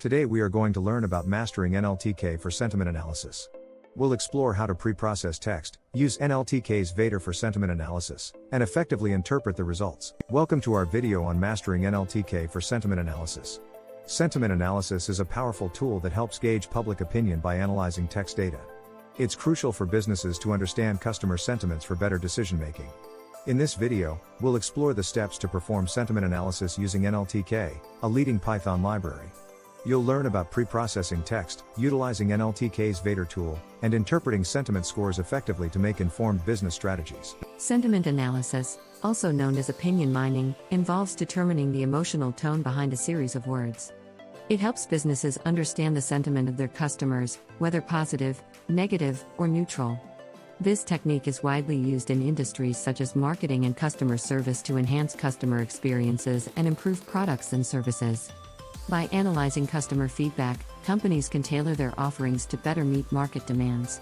Today we are going to learn about mastering NLTK for sentiment analysis. We'll explore how to pre-process text, use NLTK's VADER for sentiment analysis, and effectively interpret the results. Welcome to our video on mastering NLTK for sentiment analysis. Sentiment analysis is a powerful tool that helps gauge public opinion by analyzing text data. It's crucial for businesses to understand customer sentiments for better decision-making. In this video, we'll explore the steps to perform sentiment analysis using NLTK, a leading Python library. You'll learn about pre-processing text, utilizing NLTK's VADER tool, and interpreting sentiment scores effectively to make informed business strategies. Sentiment analysis, also known as opinion mining, involves determining the emotional tone behind a series of words. It helps businesses understand the sentiment of their customers, whether positive, negative, or neutral. This technique is widely used in industries such as marketing and customer service to enhance customer experiences and improve products and services. By analyzing customer feedback, companies can tailor their offerings to better meet market demands.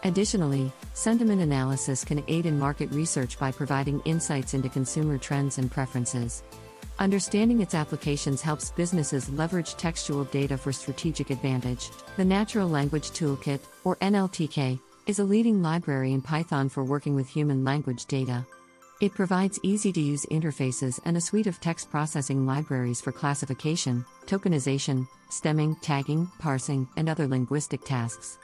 Additionally, sentiment analysis can aid in market research by providing insights into consumer trends and preferences. Understanding its applications helps businesses leverage textual data for strategic advantage. The Natural Language Toolkit, or NLTK, is a leading library in Python for working with human language data. It provides easy-to-use interfaces and a suite of text processing libraries for classification, tokenization, stemming, tagging, parsing, and other linguistic tasks.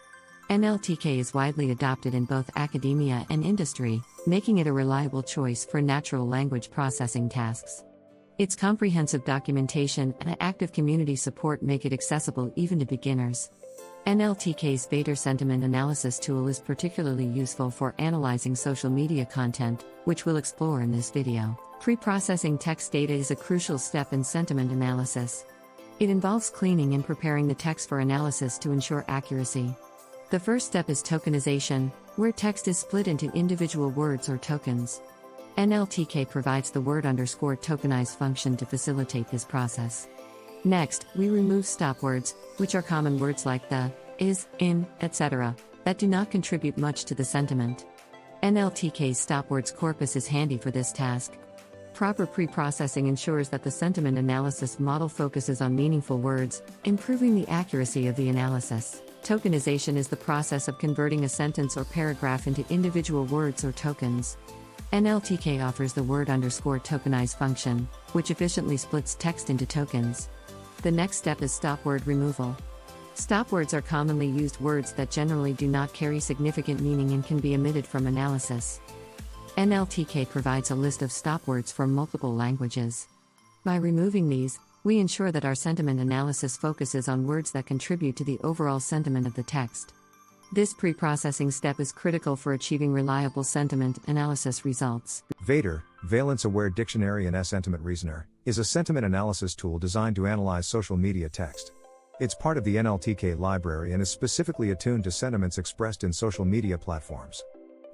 NLTK is widely adopted in both academia and industry, making it a reliable choice for natural language processing tasks. Its comprehensive documentation and active community support make it accessible even to beginners. NLTK's VADER sentiment analysis tool is particularly useful for analyzing social media content, which we'll explore in this video. Pre-processing text data is a crucial step in sentiment analysis. It involves cleaning and preparing the text for analysis to ensure accuracy. The first step is tokenization, where text is split into individual words or tokens. NLTK provides the word_tokenize function to facilitate this process. Next, we remove stopwords, which are common words like the, is, in, etc., that do not contribute much to the sentiment. NLTK's stopwords corpus is handy for this task. Proper pre-processing ensures that the sentiment analysis model focuses on meaningful words, improving the accuracy of the analysis. Tokenization is the process of converting a sentence or paragraph into individual words or tokens. NLTK offers the word_tokenize function, which efficiently splits text into tokens. The next step is stopword removal. Stopwords are commonly used words that generally do not carry significant meaning and can be omitted from analysis. NLTK provides a list of stopwords for multiple languages. By removing these, we ensure that our sentiment analysis focuses on words that contribute to the overall sentiment of the text. This pre-processing step is critical for achieving reliable sentiment analysis results. VADER, Valence-Aware Dictionary and Sentiment Reasoner, is a sentiment analysis tool designed to analyze social media text. It's part of the NLTK library and is specifically attuned to sentiments expressed in social media platforms.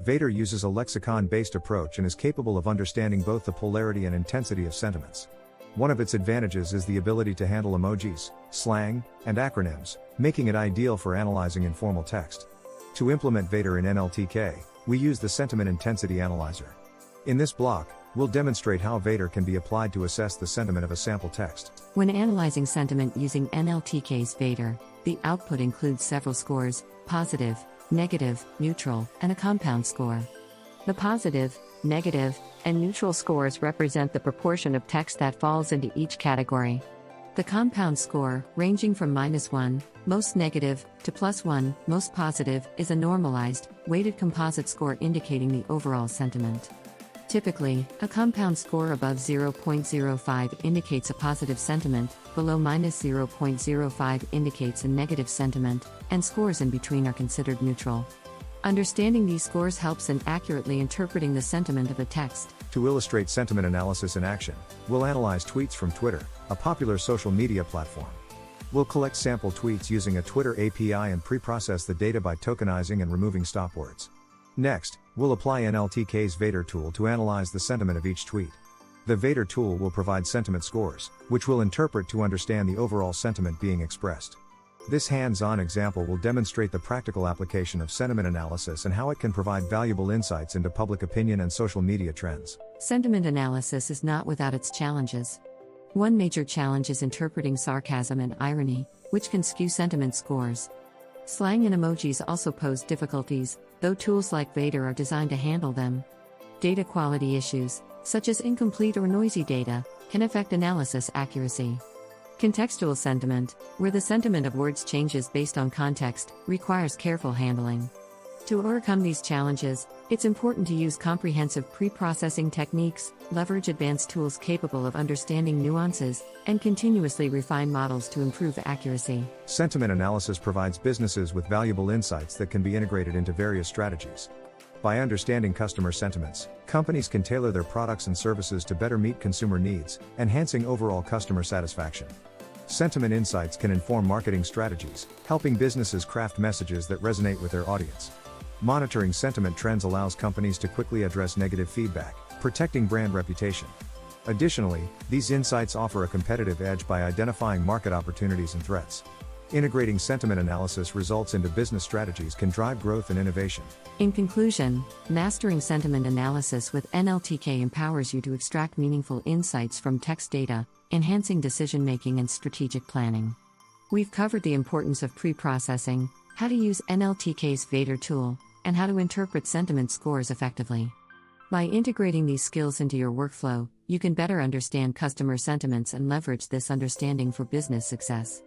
VADER uses a lexicon-based approach and is capable of understanding both the polarity and intensity of sentiments. One of its advantages is the ability to handle emojis, slang, and acronyms, making it ideal for analyzing informal text. To implement VADER in NLTK, we use the Sentiment Intensity Analyzer. In this block, we'll demonstrate how VADER can be applied to assess the sentiment of a sample text. When analyzing sentiment using NLTK's VADER, the output includes several scores: positive, negative, neutral, and a compound score. The positive, negative, and neutral scores represent the proportion of text that falls into each category. The compound score, ranging from -1, most negative, to +1, most positive, is a normalized, weighted composite score indicating the overall sentiment. Typically, a compound score above 0.05 indicates a positive sentiment, below -0.05 indicates a negative sentiment, and scores in between are considered neutral. Understanding these scores helps in accurately interpreting the sentiment of a text. To illustrate sentiment analysis in action, we'll analyze tweets from Twitter, a popular social media platform. We'll collect sample tweets using a Twitter API and pre-process the data by tokenizing and removing stopwords. Next, we'll apply NLTK's VADER tool to analyze the sentiment of each tweet. The VADER tool will provide sentiment scores, which we'll interpret to understand the overall sentiment being expressed. This hands-on example will demonstrate the practical application of sentiment analysis and how it can provide valuable insights into public opinion and social media trends. Sentiment analysis is not without its challenges. One major challenge is interpreting sarcasm and irony, which can skew sentiment scores. Slang and emojis also pose difficulties, though tools like VADER are designed to handle them. Data quality issues, such as incomplete or noisy data, can affect analysis accuracy. Contextual sentiment, where the sentiment of words changes based on context, requires careful handling. To overcome these challenges, it's important to use comprehensive pre-processing techniques, leverage advanced tools capable of understanding nuances, and continuously refine models to improve accuracy. Sentiment analysis provides businesses with valuable insights that can be integrated into various strategies. By understanding customer sentiments, companies can tailor their products and services to better meet consumer needs, enhancing overall customer satisfaction. Sentiment insights can inform marketing strategies, helping businesses craft messages that resonate with their audience. Monitoring sentiment trends allows companies to quickly address negative feedback, protecting brand reputation. Additionally, these insights offer a competitive edge by identifying market opportunities and threats. Integrating sentiment analysis results into business strategies can drive growth and innovation. In conclusion, mastering sentiment analysis with NLTK empowers you to extract meaningful insights from text data, enhancing decision-making and strategic planning. We've covered the importance of pre-processing, how to use NLTK's VADER tool, and how to interpret sentiment scores effectively. By integrating these skills into your workflow, you can better understand customer sentiments and leverage this understanding for business success.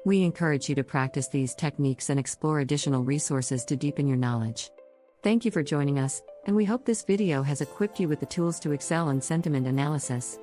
We encourage you to practice these techniques and explore additional resources to deepen your knowledge. Thank you for joining us, and we hope this video has equipped you with the tools to excel in sentiment analysis.